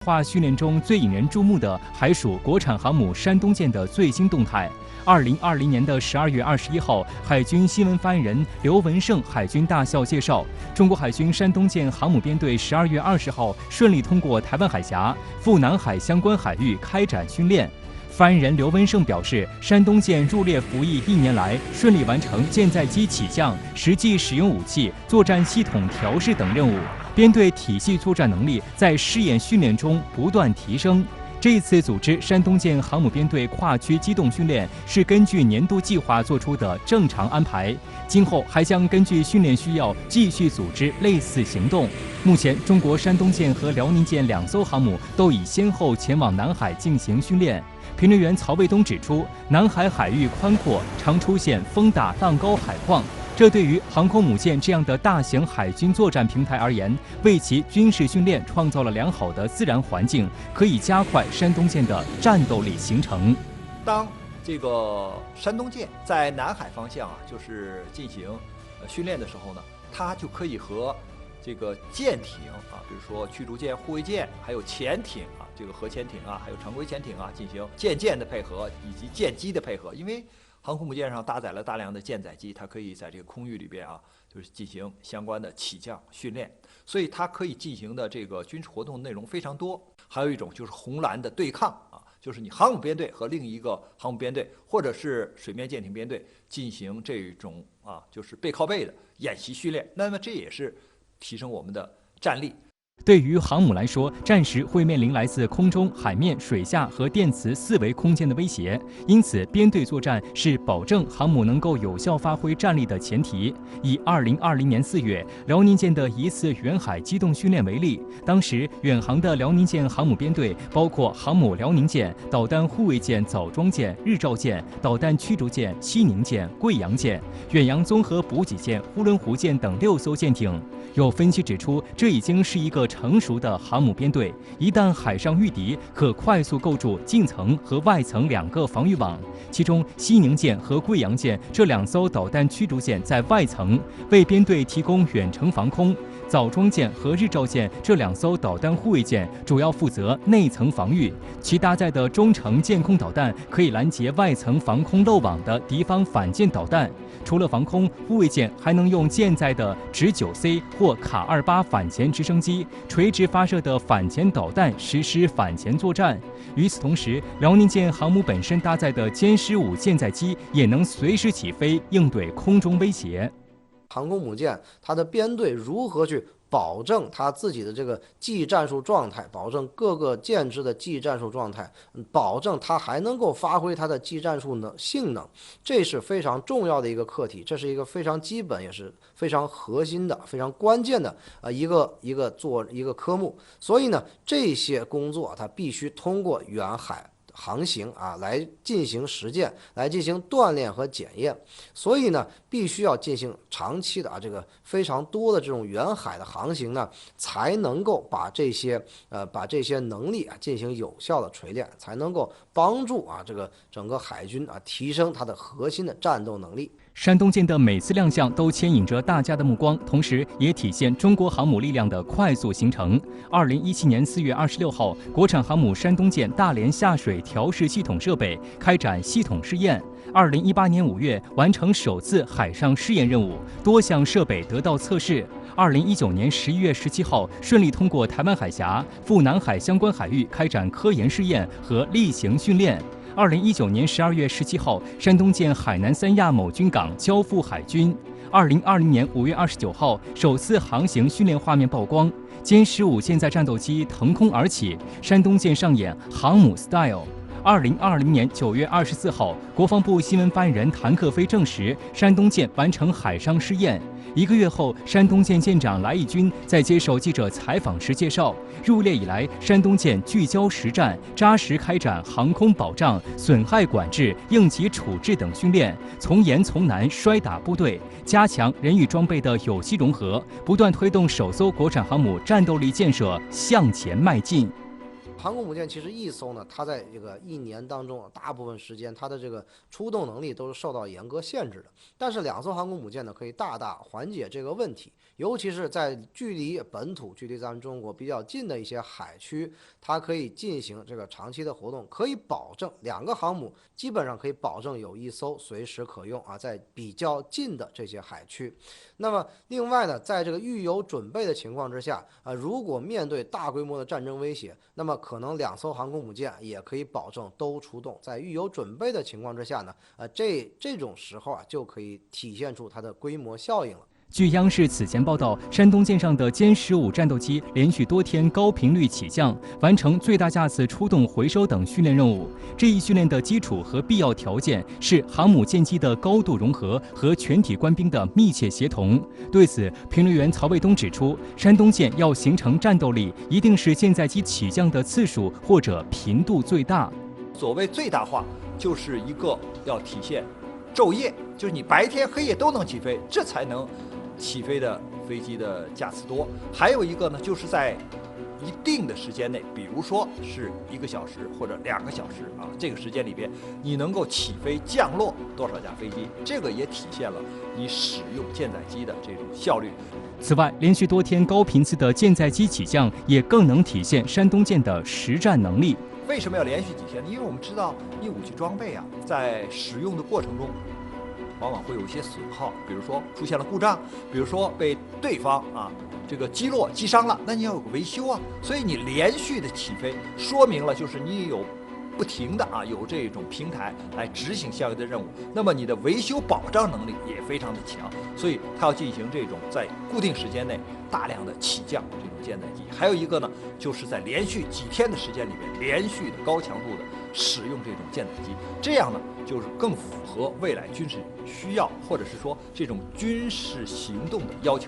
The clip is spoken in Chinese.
化训练中最引人注目的还属国产航母山东舰的最新动态。2020年12月21号，海军新闻发言人刘文胜海军大校介绍，中国海军山东舰航母编队12月20号顺利通过台湾海峡、赴南海相关海域开展训练。发言人刘文胜表示，山东舰入列服役1年来，顺利完成舰载机起降、实际使用武器、作战系统调试等任务，编队体系作战能力在试验训练中不断提升。这次组织山东舰航母编队跨区机动训练是根据年度计划做出的正常安排，今后还将根据训练需要继续组织类似行动。目前，中国山东舰和辽宁舰2艘航母都已先后前往南海进行训练。评论员曹卫东指出，南海海域宽阔，常出现风大浪高海况，这对于航空母舰这样的大型海军作战平台而言，为其军事训练创造了良好的自然环境，可以加快山东舰的战斗力形成。当这个山东舰在南海方向就是进行训练的时候呢，它就可以和这个舰艇比如说驱逐舰、护卫舰，还有潜艇这个核潜艇还有常规潜艇进行舰的配合以及舰机的配合，因为航空母舰上搭载了大量的舰载机，它可以在这个空域里边就是进行相关的起降训练，所以它可以进行的这个军事活动内容非常多。还有一种就是红蓝的对抗就是你航母编队和另一个航母编队或者是水面舰艇编队进行这种就是背靠背的演习训练，那么这也是提升我们的战力。对于航母来说，战时会面临来自空中、海面、水下和电磁4维空间的威胁，因此编队作战是保证航母能够有效发挥战力的前提。以2020年4月辽宁舰的一次远海机动训练为例，当时远航的辽宁舰航母编队包括航母辽宁舰、导弹护卫舰枣庄舰、日照舰、导弹驱逐舰西宁舰、贵阳舰、远洋综合补给舰呼伦湖舰等6艘舰艇。有分析指出，这已经是一个成熟的航母编队，一旦海上遇敌，可快速构筑近层和外层2个防御网。其中，西宁舰和贵阳舰这2艘导弹驱逐舰在外层，为编队提供远程防空；枣庄舰和日照舰这2艘导弹护卫舰主要负责内层防御，其搭载的中程舰空导弹可以拦截外层防空漏网的敌方反舰导弹。除了防空，护卫舰还能用舰载的直9C 或卡28反潜直升机垂直发射的反潜导弹实施反潜作战。与此同时，辽宁舰航母本身搭载的歼15舰载机也能随时起飞，应对空中威胁。航空母舰它的编队如何去保证它自己的这个技战术状态，保证各个舰只的技战术状态，保证它还能够发挥它的技战术性能，这是非常重要的一个课题，这是一个非常基本也是非常核心的、非常关键的一个科目。所以呢，这些工作它必须通过远海航行来进行实践，来进行锻炼和检验。所以呢，必须要进行长期的这个非常多的这种远海的航行呢，才能够把这些能力进行有效的锤炼，才能够帮助这个整个海军提升它的核心的战斗能力。山东舰的每次亮相都牵引着大家的目光，同时也体现中国航母力量的快速形成。2017年4月26号，国产航母山东舰大连下水调试系统设备开展系统试验。2018年5月完成首次海上试验任务，多项设备得到测试。2019年11月17号顺利通过台湾海峡、赴南海相关海域开展科研试验和例行训练。2019年12月17号，山东舰海南三亚某军港交付海军。2020年5月29号，首次航行训练画面曝光，歼15舰载战斗机腾空而起，山东舰上演航母 style。2020年9月24号，国防部新闻发言人谭克飞证实，山东舰完成海上试验。1个月后，山东舰舰长来义军在接受记者采访时介绍，入列以来，山东舰聚焦实战，扎实开展航空保障、损害管制、应急处置等训练，从严从难摔打部队，加强人与装备的有机融合，不断推动首艘国产航母战斗力建设向前迈进。航空母舰其实一艘呢，它在这个一年当中大部分时间它的这个出动能力都是受到严格限制的。但是2艘航空母舰呢，可以大大缓解这个问题，尤其是在距离本土、距离咱们中国比较近的一些海区，它可以进行这个长期的活动，可以保证2个航母基本上可以保证有一艘随时可用啊，在比较近的这些海区。那么另外呢，在这个预有准备的情况之下如果面对大规模的战争威胁，那么可能2艘航空母舰也可以保证都出动。在预有准备的情况之下呢，这种时候就可以体现出它的规模效应了。据央视此前报道，山东舰上的歼15战斗机连续多天高频率起降，完成最大架次出动回收等训练任务。这一训练的基础和必要条件是航母舰机的高度融合和全体官兵的密切协同。对此，评论员曹卫东指出，山东舰要形成战斗力，一定是舰载机起降的次数或者频度最大。所谓最大化，就是一个要体现昼夜，就是你白天黑夜都能起飞，这才能起飞的飞机的架次多。还有一个呢，就是在一定的时间内，比如说是1个小时或者2个小时这个时间里边，你能够起飞降落多少架飞机，这个也体现了你使用舰载机的这种效率。此外，连续多天高频次的舰载机起降，也更能体现山东舰的实战能力。为什么要连续几天呢？因为我们知道，你武器装备在使用的过程中，往往会有一些损耗，比如说出现了故障，比如说被对方这个击落击伤了，那你要有个维修所以你连续的起飞，说明了就是你有不停的有这种平台来执行相应的任务，那么你的维修保障能力也非常的强，所以它要进行这种在固定时间内大量的起降这种舰载机。还有一个呢，就是在连续几天的时间里面，连续的高强度的使用这种舰载机，这样呢就是更符合未来军事需要，或者是说这种军事行动的要求。